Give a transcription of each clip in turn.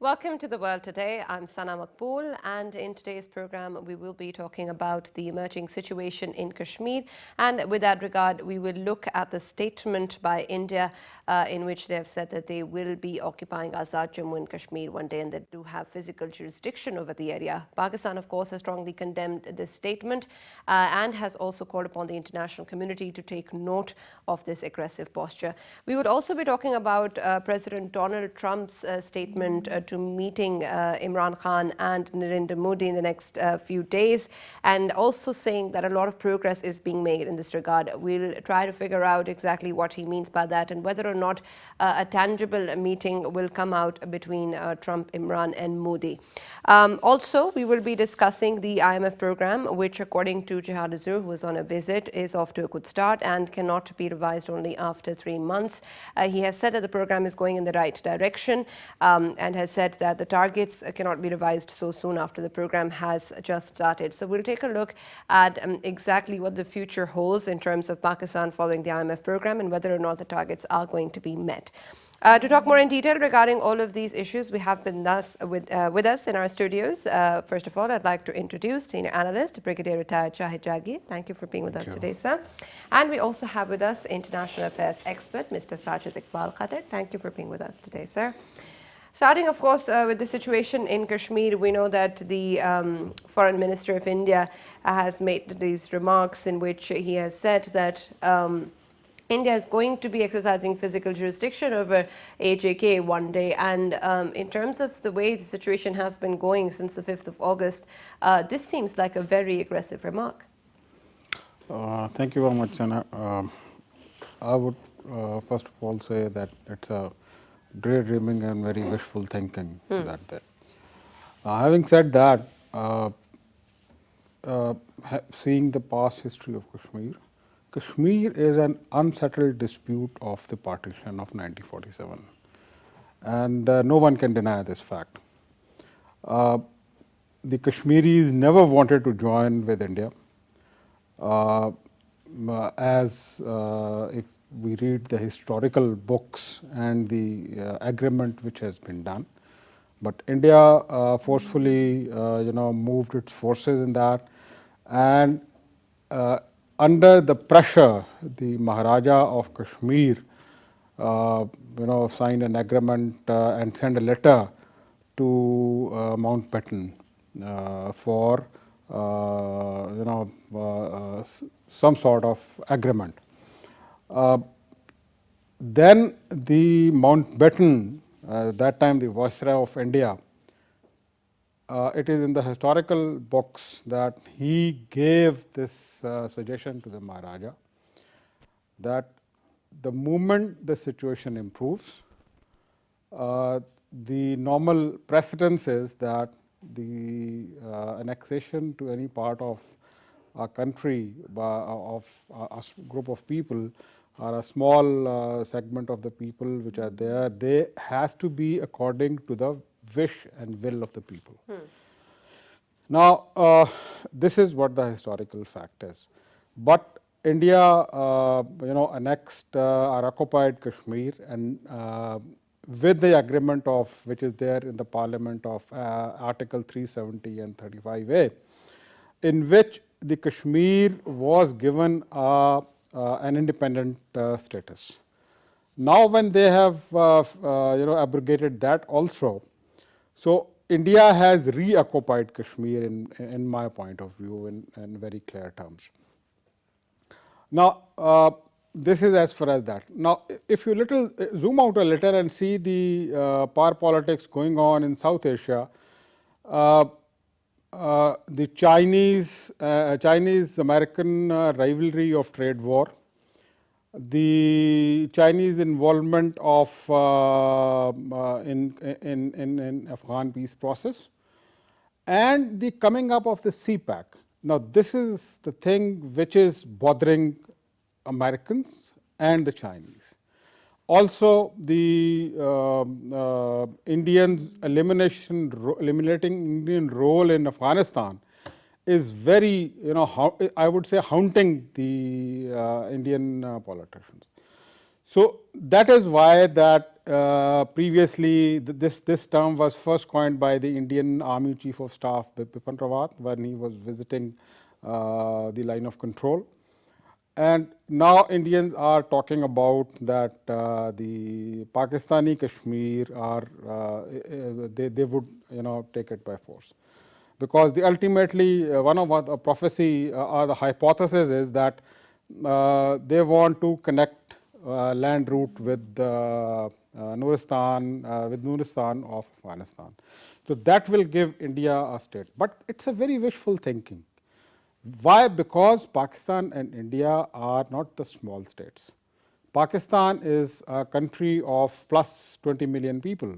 Welcome to The World Today. I'm Sana Maqbool, and in today's program, we will be talking about the emerging situation in Kashmir. And with that regard, we will look at the statement by India in which they have said that they will be occupying Azad Jammu and Kashmir one day and they do have physical jurisdiction over the area. Pakistan, of course, has strongly condemned this statement and has also called upon the international community to take note of this aggressive posture. We would also be talking about President Donald Trump's statement to meeting Imran Khan and Narendra Modi in the next few days, and also saying that a lot of progress is being made in this regard. We'll try to figure out exactly what he means by that and whether or not a tangible meeting will come out between Trump, Imran and Modi. Also, we will be discussing the IMF program, which according to Jihad Azur, who is on a visit, is off to a good start and cannot be revised only after 3 months. He has said that the program is going in the right direction and has said that the targets cannot be revised so soon after the program has just started. So we'll take a look at exactly what the future holds in terms of Pakistan following the IMF program and whether or not the targets are going to be met. To talk more in detail regarding all of these issues, we have been with us in our studios. First of all, I'd like to introduce senior analyst, Brigadier Retired Shahid Jagir. Thank you for being with us today, sir. And we also have with us international affairs expert, Mr. Sajid Iqbal Khatib. Thank you for being with us today, sir. Starting, of course, with the situation in Kashmir, we know that the Foreign Minister of India has made these remarks in which he has said that India is going to be exercising physical jurisdiction over AJK one day. And in terms of the way the situation has been going since the 5th of August, this seems like a very aggressive remark. Thank you very much, Sana. I would first of all say that it's a daydreaming and very wishful thinking. Having said that, seeing the past history of Kashmir, Kashmir is an unsettled dispute of the partition of 1947, and no one can deny this fact. The Kashmiris never wanted to join with India, as if we read the historical books and the agreement which has been done. But India forcefully, moved its forces in that, and under the pressure, the Maharaja of Kashmir, signed an agreement and sent a letter to Mountbatten for, some sort of agreement. Then the Mountbatten, that time the Viceroy of India, it is in the historical books that he gave this suggestion to the Maharaja that the moment the situation improves, the normal precedence is that the annexation to any part of a country of a group of people or a small segment of the people which are there, they has to be according to the wish and will of the people. Now, this is what the historical fact is. But India, annexed or occupied Kashmir, and with the agreement of which is there in the Parliament of Article 370 and 35A, in which the Kashmir was given an independent status. Now, when they have abrogated that also, so India has reoccupied Kashmir in my point of view in very clear terms. Now, this is as far as that. Now, if you zoom out a little and see the power politics going on in South Asia, the Chinese-American rivalry of trade war, the Chinese involvement of in Afghan peace process, and the coming up of the CPAC. Now, this is the thing which is bothering Americans and the Chinese. Also, the eliminating Indian role in Afghanistan is very, I would say, haunting the Indian politicians. So that is why that previously this term was first coined by the Indian Army Chief of Staff Bipin Rawat when he was visiting the line of control. And now Indians are talking about that the Pakistani Kashmir are they would take it by force, because the ultimately one of the prophecy or the hypothesis is that they want to connect land route with Nuristan of Afghanistan. So that will give India a state, but it's a very wishful thinking. Why? Because Pakistan and India are not the small states. Pakistan is a country of plus 20 million people.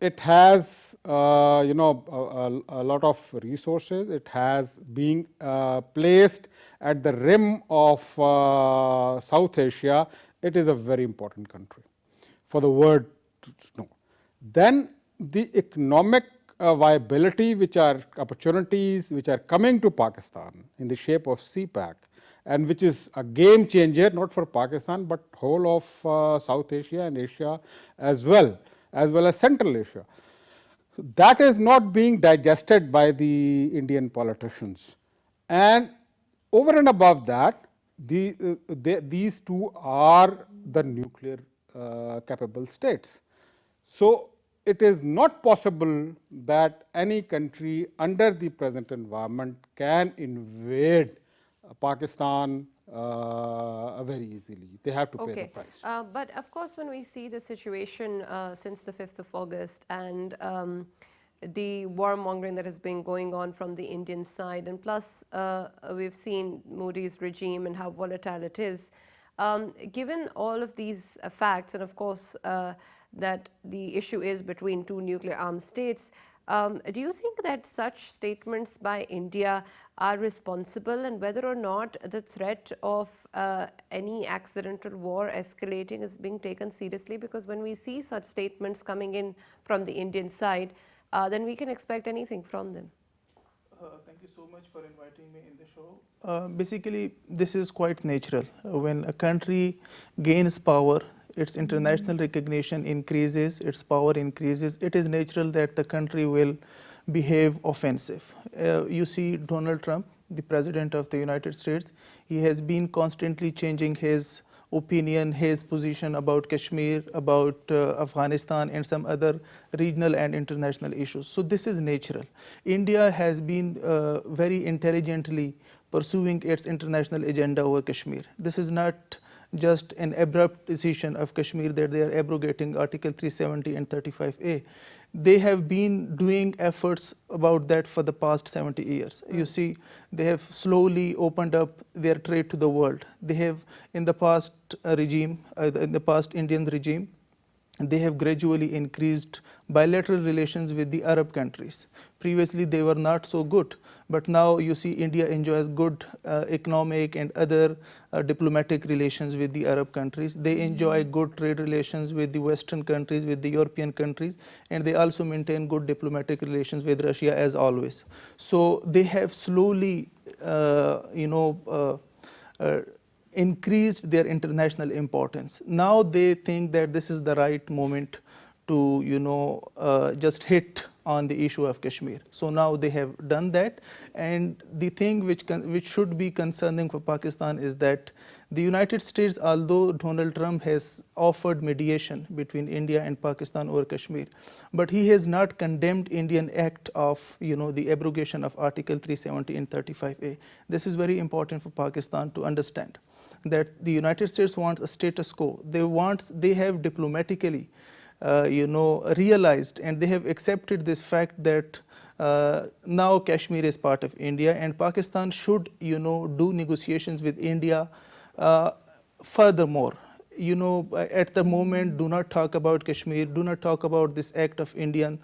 It has a lot of resources. It has been placed at the rim of South Asia. It is a very important country for the world to know. Then the economic viability, which are opportunities which are coming to Pakistan in the shape of CPAC, and which is a game changer not for Pakistan but whole of South Asia and Asia as well as Central Asia. That is not being digested by the Indian politicians. And over and above that, these two are the nuclear capable states. So it is not possible that any country under the present environment can invade Pakistan very easily. They have to pay the price. But of course, when we see the situation since the 5th of August and the warmongering that has been going on from the Indian side, and plus we've seen Modi's regime and how volatile it is, given all of these facts, and of course that the issue is between two nuclear armed states, do you think that such statements by India are responsible, and whether or not the threat of any accidental war escalating is being taken seriously? Because when we see such statements coming in from the Indian side, then we can expect anything from them. Thank you so much for inviting me in the show. Basically, this is quite natural. When a country gains power, its international recognition increases, its power increases, it is natural that the country will behave offensive. You see Donald Trump, the President of the United States, he has been constantly changing his opinion, his position about Kashmir, about Afghanistan and some other regional and international issues. So this is natural. India has been very intelligently pursuing its international agenda over Kashmir. This is not just an abrupt decision of Kashmir that they are abrogating Article 370 and 35A. They have been doing efforts about that for the past 70 years. You see, they have slowly opened up their trade to the world. They have, in the past Indian regime, they have gradually increased bilateral relations with the Arab countries. Previously, they were not so good, but now you see India enjoys good economic and other diplomatic relations with the Arab countries. They enjoy good trade relations with the Western countries, with the European countries, and they also maintain good diplomatic relations with Russia as always. So they have slowly, increased their international importance. Now they think that this is the right moment to just hit on the issue of Kashmir. So now they have done that, and the thing which should be concerning for Pakistan is that the United States, although Donald Trump has offered mediation between India and Pakistan over Kashmir, but he has not condemned Indian act of the abrogation of Article 370 and 35A. This is very important for Pakistan to understand, that the United States wants a status quo. They have diplomatically realized, and they have accepted this fact that now Kashmir is part of India, and Pakistan should do negotiations with India. Furthermore, at the moment, do not talk about Kashmir, do not talk about this act of Indian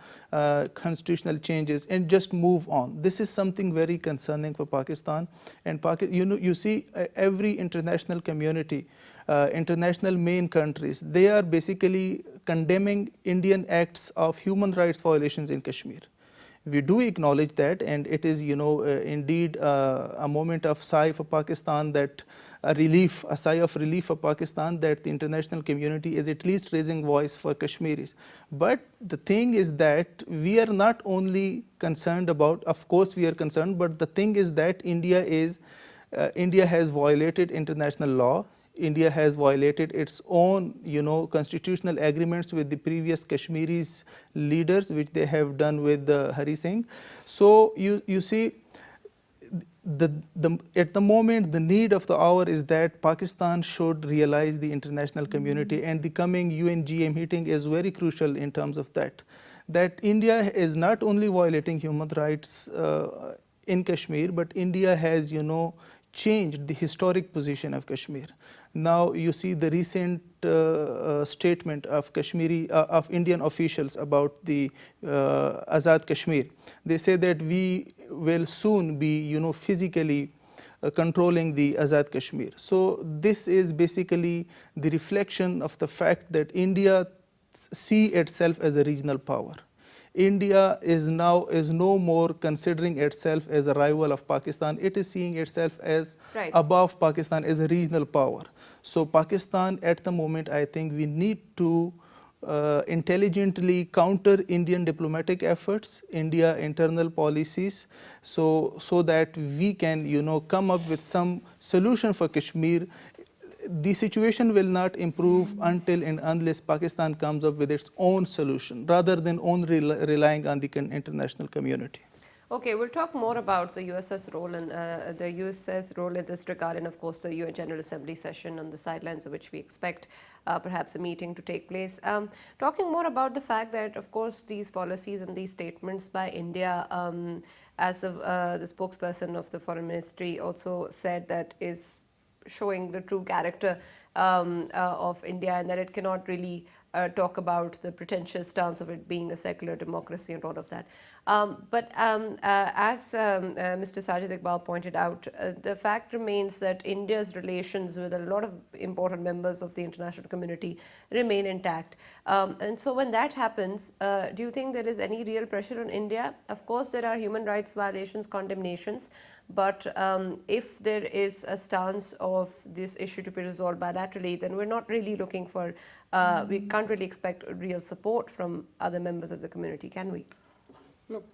constitutional changes, and just move on. This is something very concerning for Pakistan. And you see every international community, international main countries, they are basically condemning Indian acts of human rights violations in Kashmir. We do acknowledge that, and it is, indeed a moment of sigh for Pakistan, that a sigh of relief for Pakistan, that the international community is at least raising voice for Kashmiris. But the thing is that we are not only concerned about, of course we are concerned, but the thing is that India has violated international law. India has violated its own, constitutional agreements with the previous Kashmiris leaders, which they have done with Hari Singh. So you see, at the moment, the need of the hour is that Pakistan should realize the international community, and the coming UNGA meeting is very crucial in terms of that. That India is not only violating human rights in Kashmir, but India has, changed the historic position of Kashmir. Now you see the recent statement of of Indian officials about the Azad Kashmir. They say that we will soon be, physically controlling the Azad Kashmir. So this is basically the reflection of the fact that India see itself as a regional power. India is no more considering itself as a rival of Pakistan. It is seeing itself as above Pakistan, as a regional power. So Pakistan at the moment, I think we need to intelligently counter Indian diplomatic efforts, India internal policies, so that we can, come up with some solution for Kashmir. The situation will not improve until and unless Pakistan comes up with its own solution, rather than only relying on the international community. Okay, we'll talk more about the USS role and the USS role in this regard, and of course the UN General Assembly session on the sidelines of which we expect perhaps a meeting to take place. Talking more about the fact that, of course, these policies and these statements by India, as the spokesperson of the Foreign Ministry also said, that is showing the true character of India, and that it cannot really talk about the pretentious stance of it being a secular democracy and all of that. But as Mr. Sajid Iqbal pointed out, the fact remains that India's relations with a lot of important members of the international community remain intact. And so when that happens, do you think there is any real pressure on India? Of course, there are human rights violations, condemnations, but if there is a stance of this issue to be resolved bilaterally, then we're not really looking for, we can't really expect real support from other members of the community, can we? Look,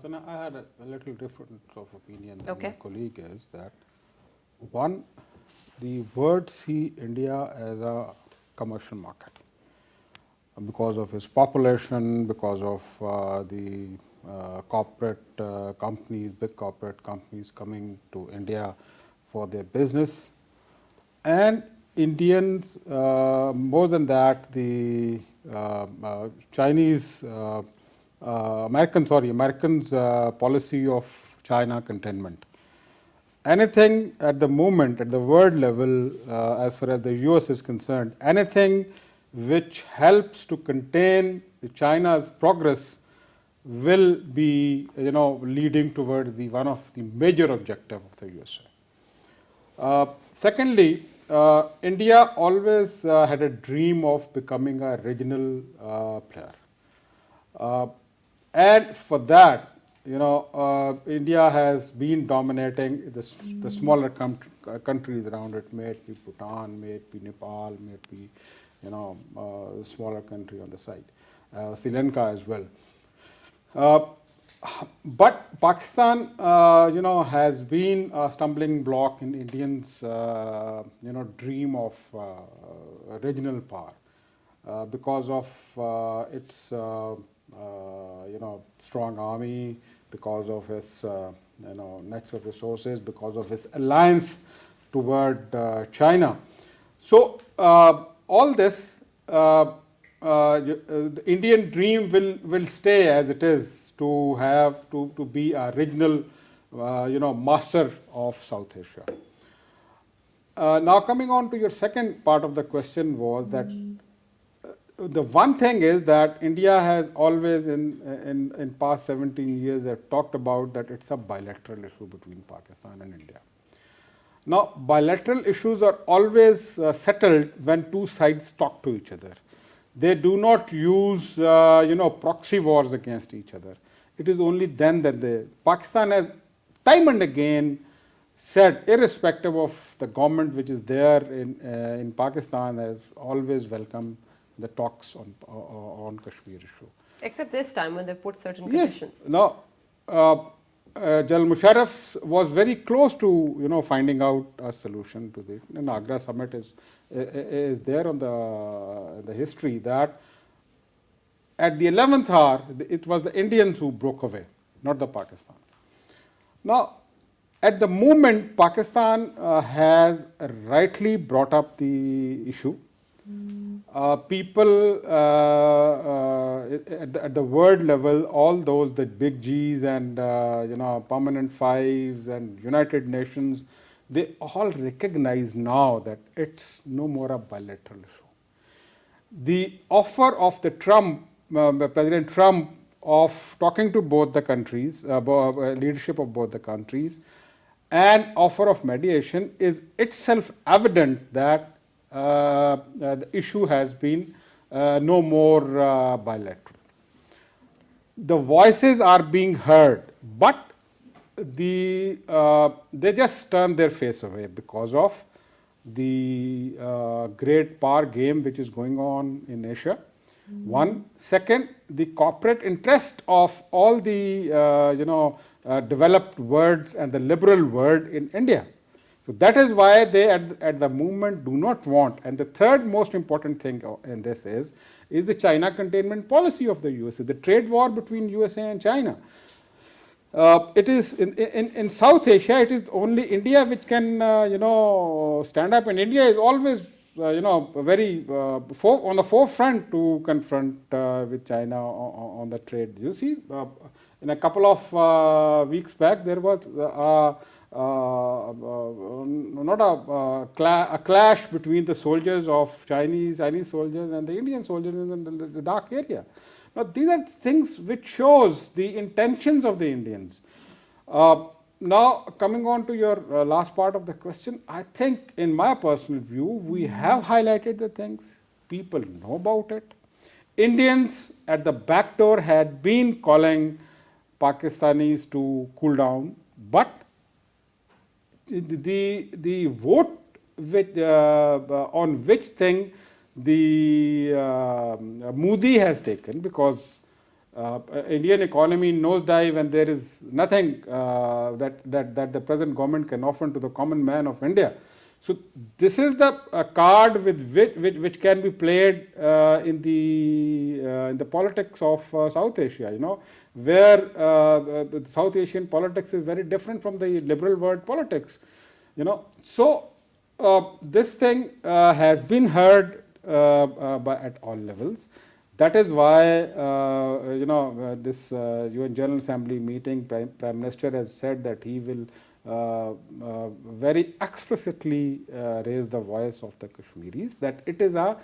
then I had a little different sort of opinion than my colleague is that, one, the world see India as a commercial market because of its population, because of the corporate companies, big corporate companies coming to India for their business, and Indians, more than that, the Chinese, Americans policy of China containment. Anything at the moment, at the world level, as far as the US is concerned, anything which helps to contain China's progress will be, leading toward one of the major objectives of the USA. Secondly, India always had a dream of becoming a regional player. And for that, India has been dominating the smaller countries around it, may it be Bhutan, may it be Nepal, may it be, a smaller country on the side, Sri Lanka as well. But Pakistan, has been a stumbling block in Indians, dream of regional power because of its, strong army, because of its, natural resources, because of its alliance toward China. So all this, the Indian dream will stay as it is, to have to be a regional, master of South Asia. Now coming on to your second part of the question was that the one thing is that India has always in past 17 years have talked about that it's a bilateral issue between Pakistan and India. Now bilateral issues are always settled when two sides talk to each other. They do not use proxy wars against each other. it is only then that Pakistan has time and again said, irrespective of the government which is there in Pakistan, has always welcomed the talks on Kashmir issue. Except this time when they put certain conditions. Yes, no. General Musharraf was very close to finding out a solution to this. And Agra summit is there on the history that at the 11th hour it was the Indians who broke away, not the Pakistan. Now, at the moment, Pakistan has rightly brought up the issue. People at the world level, all those, the big Gs and permanent fives and United Nations, they all recognize now that it's no more a bilateral issue. The offer of the President Trump, of talking to both the countries, leadership of both the countries, and offer of mediation is itself evident that the issue has been no more bilateral. The voices are being heard, but they just turn their face away because of the great power game which is going on in Asia. One. Second, the corporate interest of all the developed worlds and the liberal world in India. So that is why they at the moment do not want. And the third most important thing in this is the China containment policy of the USA, the trade war between USA and China. It is in South Asia, it is only India which can stand up, and India is always very on the forefront to confront with China on the trade. You see, in a couple of weeks back, there was not a clash between the soldiers of Chinese soldiers and the Indian soldiers in the dark area. Now, these are things which shows the intentions of the Indians. Now, coming on to your last part of the question, I think in my personal view, we have highlighted the things. People know about it. Indians at the back door had been calling Pakistanis to cool down, but the vote on which thing the Modi has taken, because Indian economy nosedive and there is nothing that the present government can offer to the common man of India. So this is the card with which can be played in the politics of South Asia, where the South Asian politics is very different from the liberal world politics, So this thing has been heard at all levels. That is why this UN General Assembly meeting, Prime Minister has said that he will very explicitly raise the voice of the Kashmiris, that it is a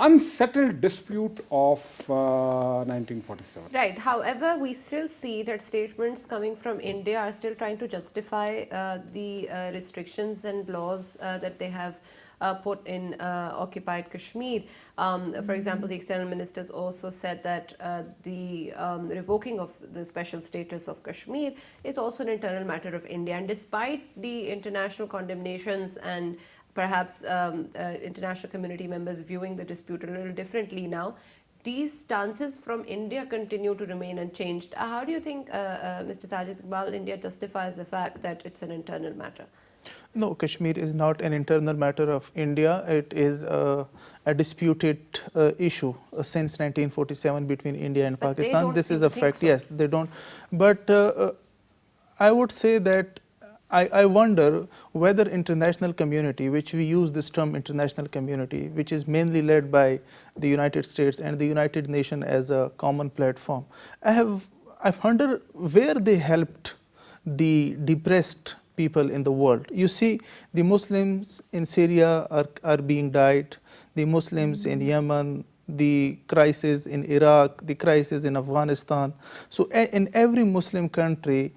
unsettled dispute of 1947. Right. However, we still see that statements coming from India are still trying to justify the restrictions and laws that they have put in occupied Kashmir. For example, the external ministers also said that the revoking of the special status of Kashmir is also an internal matter of India. And despite the international condemnations and perhaps international community members viewing the dispute a little differently now, these stances from India continue to remain unchanged. How do you think, Mr. Sajid Iqbal, India justifies the fact that it's an internal matter? No, Kashmir is not an internal matter of India. It is a disputed issue since 1947 between India and Pakistan. This is a fact. So. Yes, they don't. But I would say that I wonder whether international community, which we use this term international community, which is mainly led by the United States and the United Nations as a common platform, I wonder where they helped the depressed people in the world. You see, the Muslims in Syria are being died, the Muslims in Yemen, the crisis in Iraq, the crisis in Afghanistan. So in every Muslim country,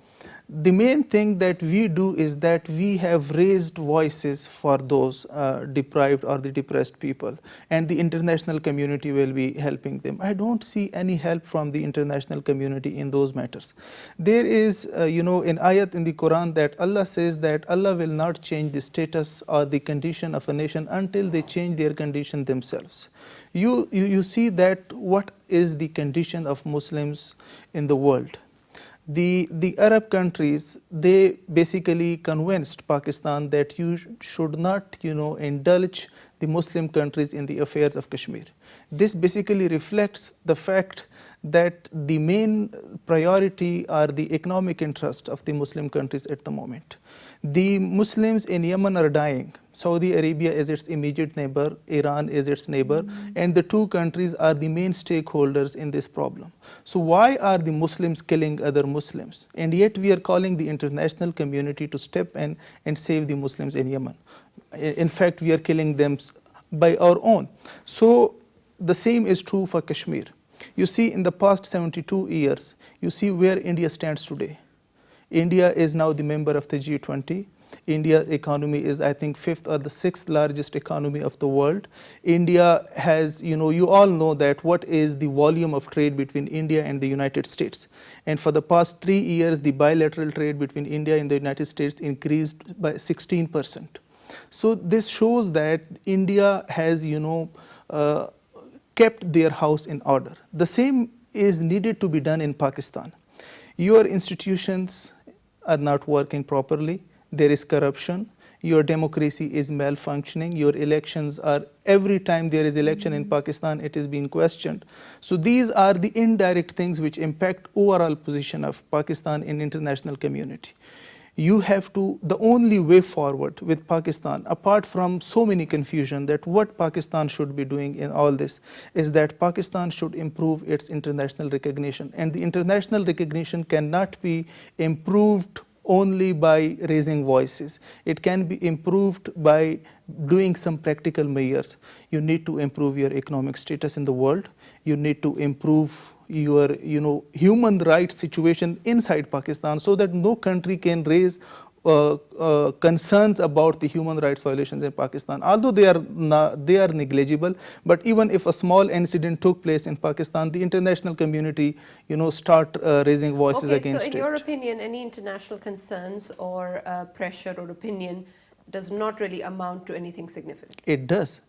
The main thing that we do is that we have raised voices for those deprived or the depressed people, and the international community will be helping them. I don't see any help from the international community in those matters. There is, an ayat in the Quran that Allah says that Allah will not change the status or the condition of a nation until they change their condition themselves. You see that what is the condition of Muslims in the world. The Arab countries, they basically convinced Pakistan that you should not, indulge the Muslim countries in the affairs of Kashmir. This basically reflects the fact that the main priority are the economic interest of the Muslim countries at the moment. The Muslims in Yemen are dying. Saudi Arabia is its immediate neighbor, Iran is its neighbor, and the two countries are the main stakeholders in this problem. So why are the Muslims killing other Muslims? And yet we are calling the international community to step in and save the Muslims in Yemen. In fact, we are killing them by our own. So the same is true for Kashmir. You see, in the past 72 years, you see where India stands today. India is now the member of the G20. India's economy is, I think, 5th or the 6th largest economy of the world. India has, you all know that what is the volume of trade between India and the United States. And for the past 3 years, the bilateral trade between India and the United States increased by 16%. So this shows that India has, kept their house in order. The same is needed to be done in Pakistan. Your institutions are not working properly. There is corruption. Your democracy is malfunctioning. Your elections are, every time there is election in Pakistan, it is being questioned. So these are the indirect things which impact overall position of Pakistan in international community. You have to, the only way forward with Pakistan, apart from so many confusion that what Pakistan should be doing in all this, is that Pakistan should improve its international recognition. And the international recognition cannot be improved only by raising voices. It can be improved by doing some practical measures. You need to improve your economic status in the world. You need to improve your human rights situation inside Pakistan so that no country can raise concerns about the human rights violations in Pakistan. Although they are negligible, but even if a small incident took place in Pakistan, the international community start raising voices against it. So in your opinion, any international concerns or pressure or opinion does not really amount to anything significant? It does.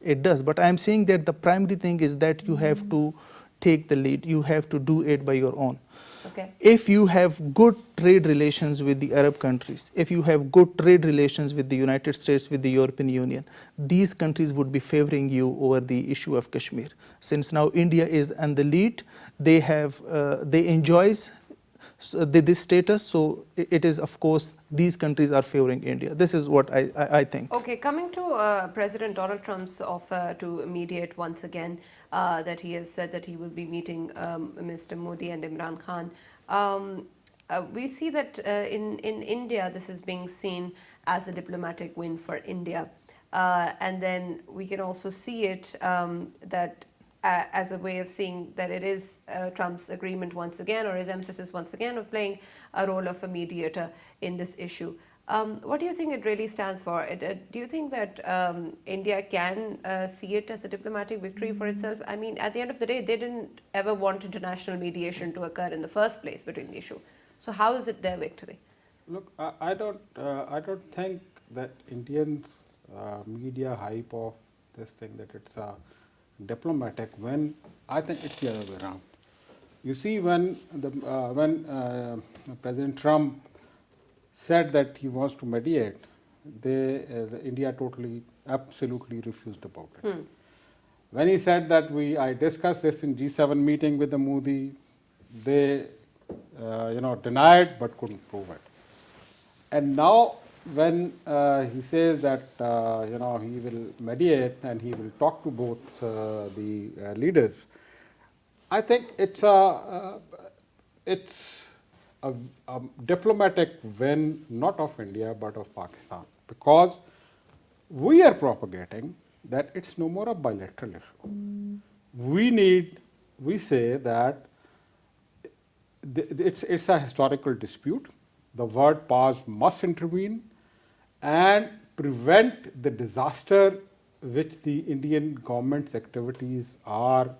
But I am saying that the primary thing is that you have to take the lead. You have to do it by your own. Okay. If you have good trade relations with the Arab countries, if you have good trade relations with the United States, with the European Union, these countries would be favoring you over the issue of Kashmir. Since now India is on the lead, they enjoys this status, so it is, of course, these countries are favoring India. This is what I think. Okay, coming to President Donald Trump's offer to mediate once again, that he has said that he will be meeting Mr. Modi and Imran Khan. We see that in India, this is being seen as a diplomatic win for India. And then we can also see it that as a way of seeing that it is Trump's agreement once again, or his emphasis once again of playing a role of a mediator in this issue. What do you think it really stands for? Do you think that India can see it as a diplomatic victory for itself? I mean, at the end of the day, they didn't ever want international mediation to occur in the first place between the issue. So how is it their victory? Look, I don't think that Indians media hype of this thing that it's a diplomatic win. I think it's the other way around. You see, when President Trump said that he wants to mediate, India absolutely refused about it. When he said that I discussed this in G7 meeting with the Modi, they denied but couldn't prove it. And now when he says that he will mediate and he will talk to both the leaders, I think it's a diplomatic win, not of India but of Pakistan, because we are propagating that it's no more a bilateral issue. We say that it's a historical dispute the world powers must intervene and prevent the disaster which the Indian government's activities are,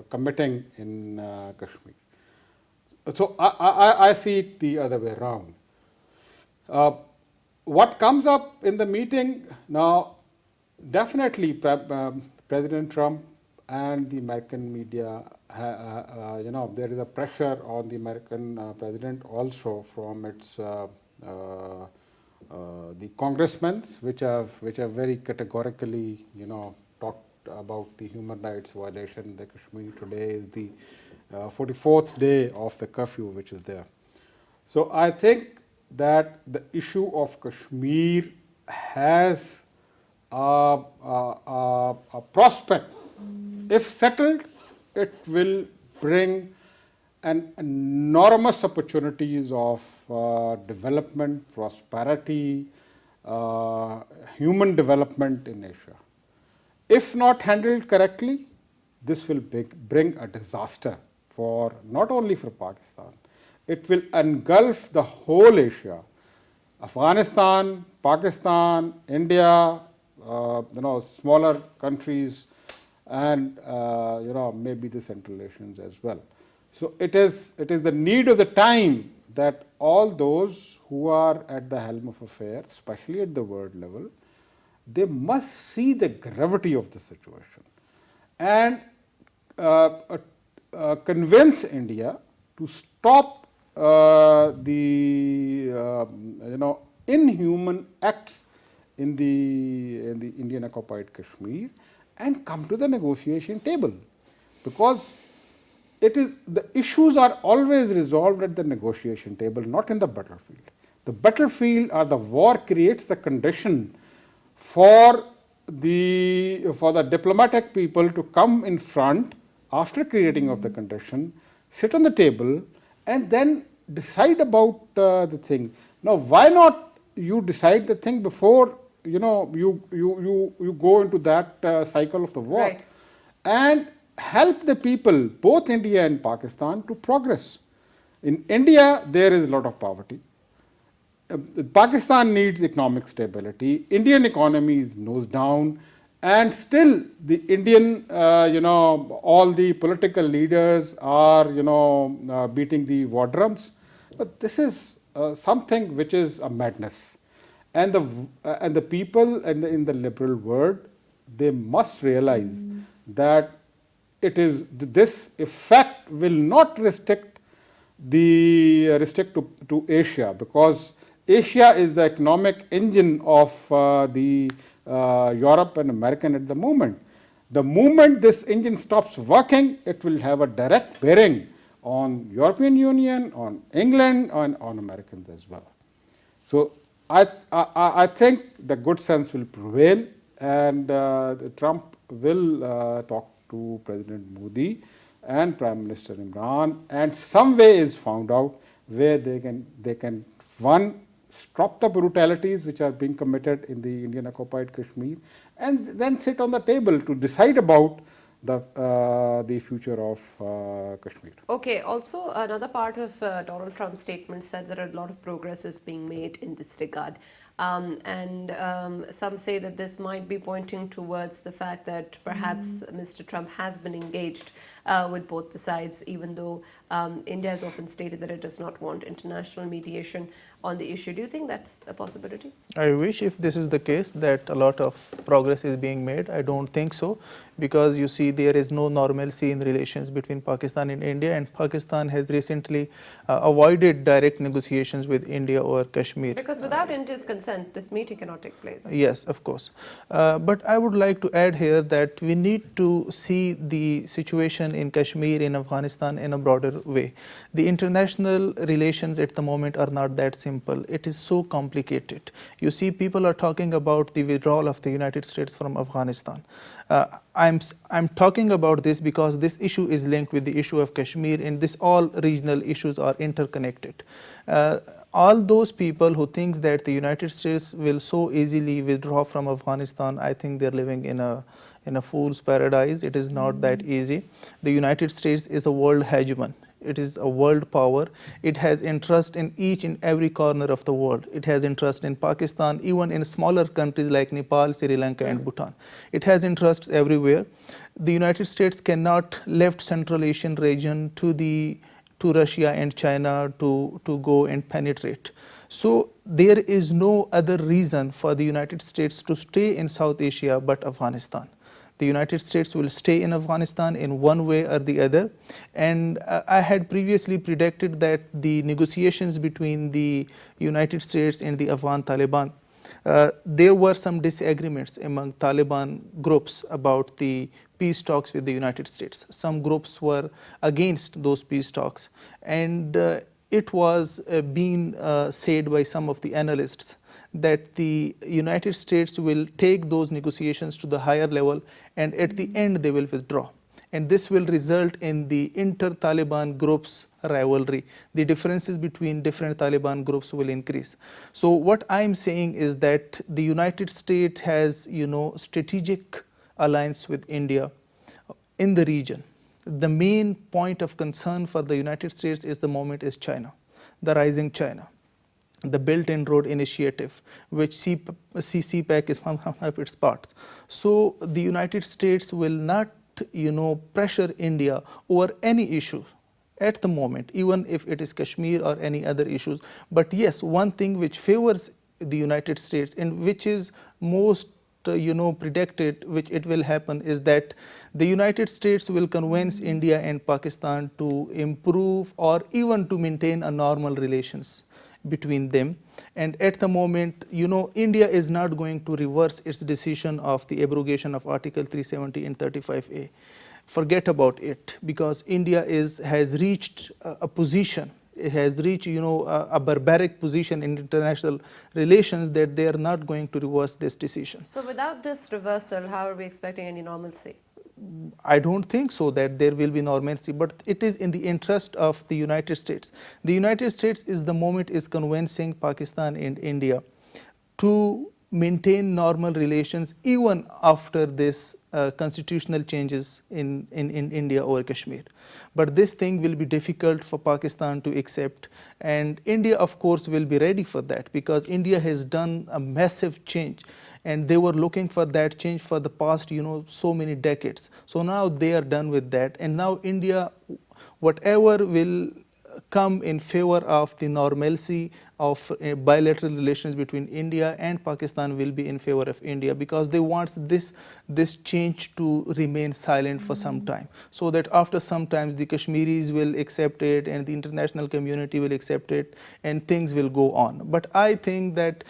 committing in Kashmir. So I see it the other way around. What comes up in the meeting now, definitely President Trump and the American media, there is a pressure on the American president also from its the congressmen, which have very categorically, talked about the human rights violation in the Kashmir. Today is the 44th day of the curfew which is there. So I think that the issue of Kashmir has a prospect. If settled, it will bring an enormous opportunities of development, prosperity, human development in Asia. If not handled correctly, this will bring a disaster for not only for Pakistan, it will engulf the whole Asia, Afghanistan, Pakistan, India, smaller countries, and maybe the Central Asians as well. So it is the need of the time that all those who are at the helm of affairs, especially at the world level, they must see the gravity of the situation and convince India to stop the inhuman acts in the Indian occupied Kashmir and come to the negotiation table, because the issues are always resolved at the negotiation table, not in the battlefield. The battlefield or the war creates the condition for the diplomatic people to come in front after creating of the condition, sit on the table, and then decide about the thing. Now, why not you decide the thing before you go into that cycle of the war, right, and help the people, both India and Pakistan, to progress. In India, there is a lot of poverty. Pakistan needs economic stability. Indian economy is nose down, and still the Indian, all the political leaders are, beating the war drums. But this is something which is a madness, and the people in the liberal world, they must realize that this effect will not restrict to Asia, because Asia is the economic engine of the Europe and American at the moment. The moment this engine stops working, it will have a direct bearing on European Union, on England, on Americans as well. So I think the good sense will prevail, and Trump will talk to President Modi and Prime Minister Imran, and some way is found out where they can one, stop the brutalities which are being committed in the Indian occupied Kashmir, and then sit on the table to decide about the future of Kashmir. Okay, also another part of Donald Trump's statement said that a lot of progress is being made in this regard. Some say that this might be pointing towards the fact that perhaps Mr. Trump has been engaged with both the sides, even though India has often stated that it does not want international mediation on the issue. Do you think that's a possibility? I wish if this is the case that a lot of progress is being made. I don't think so, because you see there is no normalcy in relations between Pakistan and India, and Pakistan has recently avoided direct negotiations with India over Kashmir. Because without India's consent, this meeting cannot take place. Yes, of course. But I would like to add here that we need to see the situation in Kashmir, in Afghanistan, in a broader way. The international relations at the moment are not that simple. It is so complicated. You see, people are talking about the withdrawal of the United States from Afghanistan. I'm talking about this because this issue is linked with the issue of Kashmir, and all regional issues are interconnected. All those people who think that the United States will so easily withdraw from Afghanistan, I think they're living in a fool's paradise. It is not that easy. The United States is a world hegemon. It is a world power. It has interest in each and every corner of the world. It has interest in Pakistan, even in smaller countries like Nepal, Sri Lanka, and Bhutan. It has interests everywhere. The United States cannot left Central Asian region to Russia and China to go and penetrate. So there is no other reason for the United States to stay in South Asia but Afghanistan. The United States will stay in Afghanistan in one way or the other. And I had previously predicted that the negotiations between the United States and the Afghan Taliban, there were some disagreements among Taliban groups about the peace talks with the United States. Some groups were against those peace talks. And it was being said by some of the analysts that the United States will take those negotiations to the higher level, and at the end they will withdraw. And this will result in the inter-Taliban groups rivalry. The differences between different Taliban groups will increase. So what I'm saying is that the United States has, strategic alliance with India in the region. The main point of concern for the United States is the moment is China, the rising China. The Belt and Road Initiative, which CPEC is one of its parts. So the United States will not, pressure India over any issue at the moment, even if it is Kashmir or any other issues. But yes, one thing which favors the United States and which is most predicted, which it will happen, is that the United States will convince India and Pakistan to improve or even to maintain a normal relations between them. And at the moment, India is not going to reverse its decision of the abrogation of Article 370 and 35A. Forget about it, because India has reached a position, it has reached a barbaric position in international relations that they are not going to reverse this decision. So without this reversal, how are we expecting any normalcy? I don't think so that there will be normalcy, but it is in the interest of the United States. The United States is the moment is convincing Pakistan and India to maintain normal relations even after this constitutional changes in India over Kashmir. But this thing will be difficult for Pakistan to accept, and India of course will be ready for that, because India has done a massive change and they were looking for that change for the past so many decades. So now they are done with that, and now India, whatever will come in favor of the normalcy of bilateral relations between India and Pakistan will be in favor of India, because they want this change to remain silent for some time, so that after some time the Kashmiris will accept it and the international community will accept it and things will go on. But I think that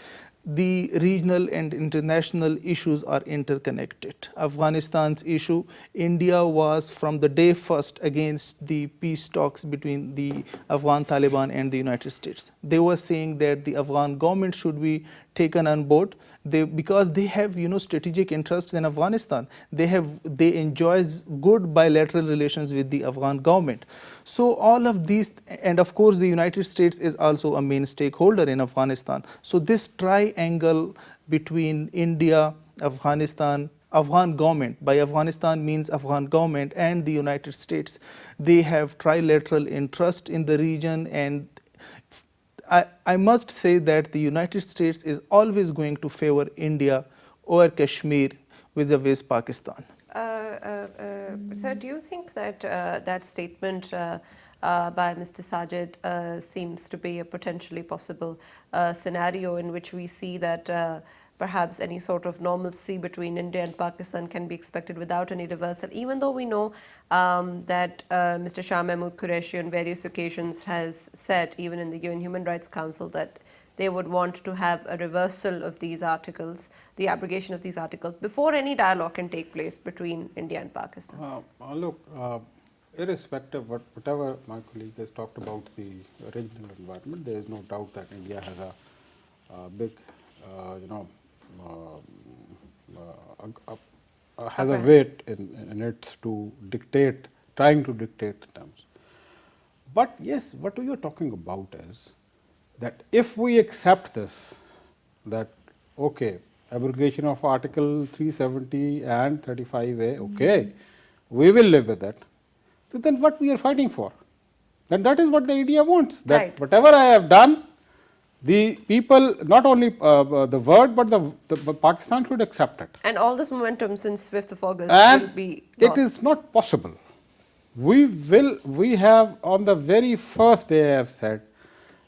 the regional and international issues are interconnected. Afghanistan's issue, India was from the day first against the peace talks between the Afghan Taliban and the United States. They were saying that the Afghan government should be taken on board, because they have strategic interests in Afghanistan. They enjoy good bilateral relations with the Afghan government. So all of these, and of course the United States is also a main stakeholder in Afghanistan. So this triangle between India, Afghanistan, Afghan government, by Afghanistan means Afghan government and the United States, they have trilateral interest in the region. And I must say that the United States is always going to favor India over Kashmir vis-a-vis Pakistan. Sir, do you think that that statement by Mr. Sajid seems to be a potentially possible scenario in which we see that perhaps any sort of normalcy between India and Pakistan can be expected without any reversal, even though we know that Mr. Shah Mahmood Qureshi on various occasions has said, even in the UN Human Rights Council, that they would want to have a reversal of these articles, the abrogation of these articles, before any dialogue can take place between India and Pakistan. Look, irrespective of whatever my colleague has talked about the regional environment, there is no doubt that India has a big, has a weight in it to dictate, trying to dictate the terms. But yes, what we are talking about is that if we accept this, that okay, abrogation of Article 370 and 35A, okay, we will live with that. So then what we are fighting for? then that is what the India wants. That Right. whatever I have done, the people, not only the word, but the Pakistan should accept it. And all this momentum since 5th of August will And be it lost. is not possible. We have on the very first day I have said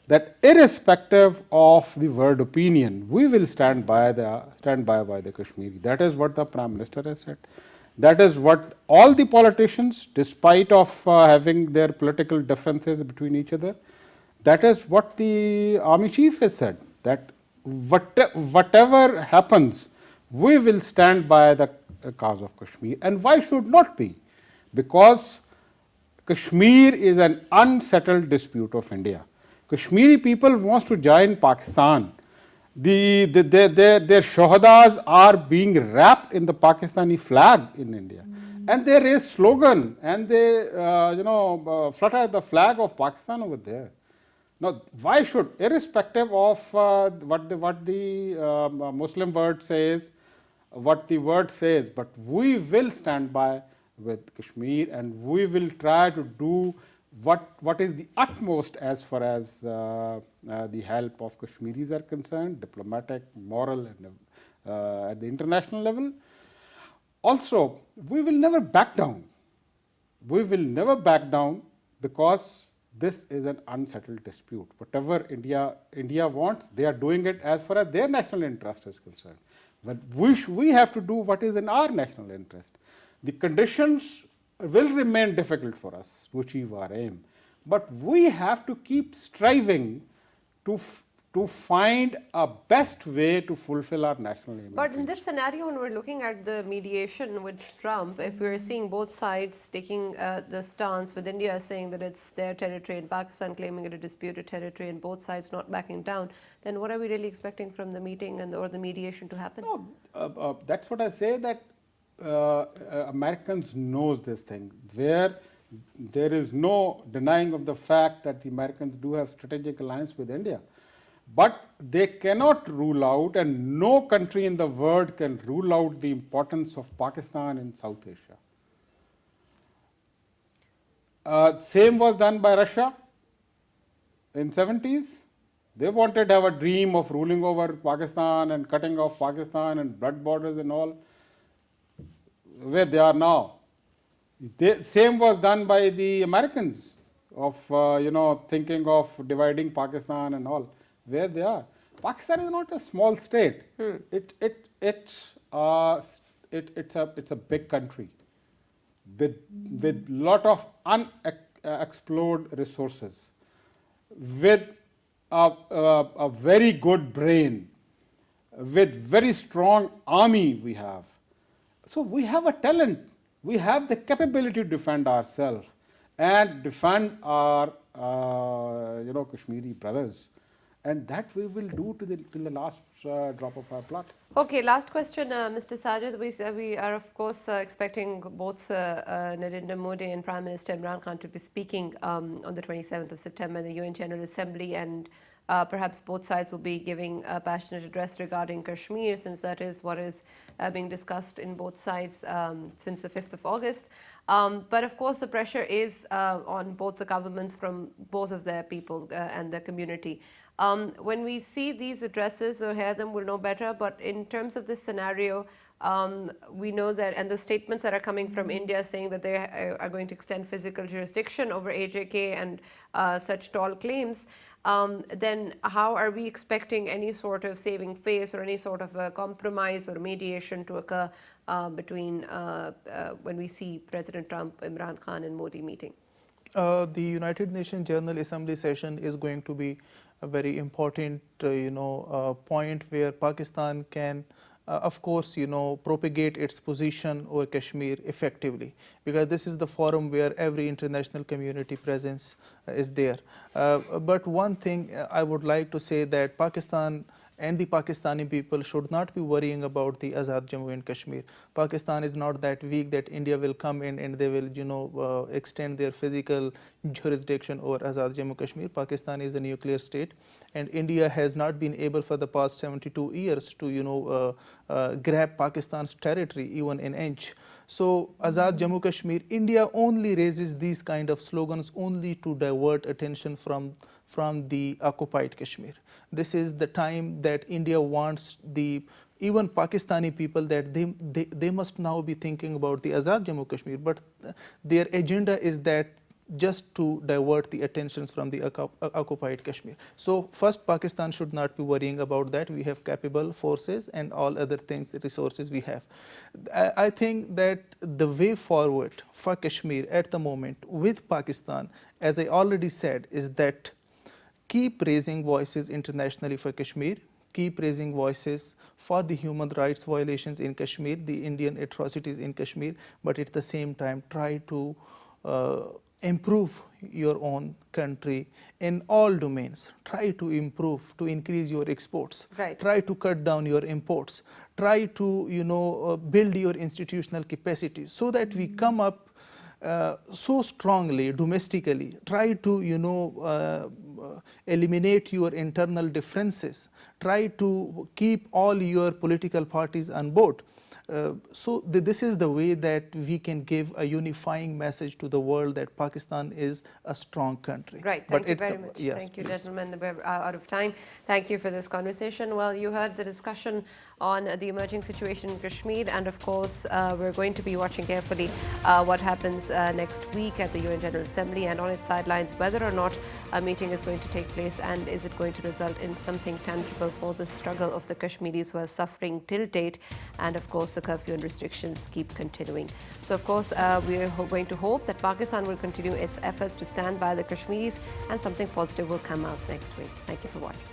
that irrespective of the word opinion, we will stand by the Kashmiri. That is what the Prime Minister has said. That is what all the politicians, despite of having their political differences between each other, that is what the Army Chief has said, that whatever happens, we will stand by the cause of Kashmir. And why should not be? Because Kashmir is an unsettled dispute of India. Kashmiri people wants to join Pakistan. Their shohadas are being wrapped in the Pakistani flag in India, and they raise slogan and they flutter the flag of Pakistan over there. Now, why should, irrespective of what the Muslim word says, what the word says, but we will stand by with Kashmir, and we will try to do what is the utmost as far as the help of Kashmiris are concerned, diplomatic, moral, and at the international level. Also, we will never back down. We will never back down because this is an unsettled dispute. Whatever India wants, they are doing it as far as their national interest is concerned. But we have to do what is in our national interest. The conditions will remain difficult for us to achieve our aim, but we have to keep striving to find a best way to fulfill our national aim. But in this scenario, when we're looking at the mediation with Trump, if we're seeing both sides taking the stance, with India saying that it's their territory and Pakistan claiming it a disputed territory and both sides not backing down, then what are we really expecting from the meeting or the mediation to happen? No, that's what I say, that Americans knows this thing, where there is no denying of the fact that the Americans do have strategic alliance with India. But they cannot rule out, and no country in the world can rule out the importance of Pakistan in South Asia. Same was done by Russia in 70s. They wanted to have a dream of ruling over Pakistan and cutting off Pakistan and blood borders and all. Where they are now. Same was done by the Americans of thinking of dividing Pakistan and all. Where they are. Pakistan is not a small state. It's a big country with lot of unexplored resources, with a very good brain, with very strong army we have. So we have a talent, we have the capability to defend ourselves and defend our Kashmiri brothers, and that we will do till the last drop of our blood. Okay, last question, Mr. Sajid. We are of course expecting both Narendra Modi and Prime Minister Imran Khan to be speaking on the 27th of September in the UN General Assembly, and perhaps both sides will be giving a passionate address regarding Kashmir, since that is what is being discussed in both sides since the 5th of August. But of course, the pressure is on both the governments from both of their people and the community. When we see these addresses or hear them, we'll know better. But in terms of this scenario, we know that, and the statements that are coming from India saying that they are going to extend physical jurisdiction over AJK and such tall claims, then how are we expecting any sort of saving face or any sort of a compromise or mediation to occur between when we see President Trump, Imran Khan and Modi meeting? The United Nations General Assembly session is going to be a very important, point where Pakistan can, of course, propagate its position over Kashmir effectively, because this is the forum where every international community presence is there. But one thing I would like to say, that Pakistan and the Pakistani people should not be worrying about the Azad Jammu and Kashmir. Pakistan is not that weak that India will come in and they will, extend their physical jurisdiction over Azad Jammu and Kashmir. Pakistan is a nuclear state, and India has not been able for the past 72 years to, grab Pakistan's territory even an inch. So Azad Jammu Kashmir, India only raises these kind of slogans only to divert attention from the occupied Kashmir. This is the time that India wants even Pakistani people that they must now be thinking about the Azad Jammu Kashmir, but their agenda is that just to divert the attentions from the occupied Kashmir. So first, Pakistan should not be worrying about that. We have capable forces and all other things, resources we have. I think that the way forward for Kashmir at the moment with Pakistan, as I already said, is that keep raising voices internationally for Kashmir, keep raising voices for the human rights violations in Kashmir, the Indian atrocities in Kashmir, but at the same time try to improve your own country in all domains. Try to improve, to increase your exports. Right. Try to cut down your imports. Try to build your institutional capacity so that we come up so strongly domestically. Try to eliminate your internal differences. Try to keep all your political parties on board. So this is the way that we can give a unifying message to the world that Pakistan is a strong country. Right, thank you very much. Yes, thank you, please. gentlemen. We're out of time. Thank you for this conversation. Well, you heard the discussion on the emerging situation in Kashmir, and of course, we're going to be watching carefully what happens next week at the UN General Assembly and on its sidelines, whether or not a meeting is going to take place, and is it going to result in something tangible for the struggle of the Kashmiris who are suffering till date, and of course, the curfew and restrictions keep continuing. So, of course, we are going to hope that Pakistan will continue its efforts to stand by the Kashmiris and something positive will come out next week. Thank you for watching.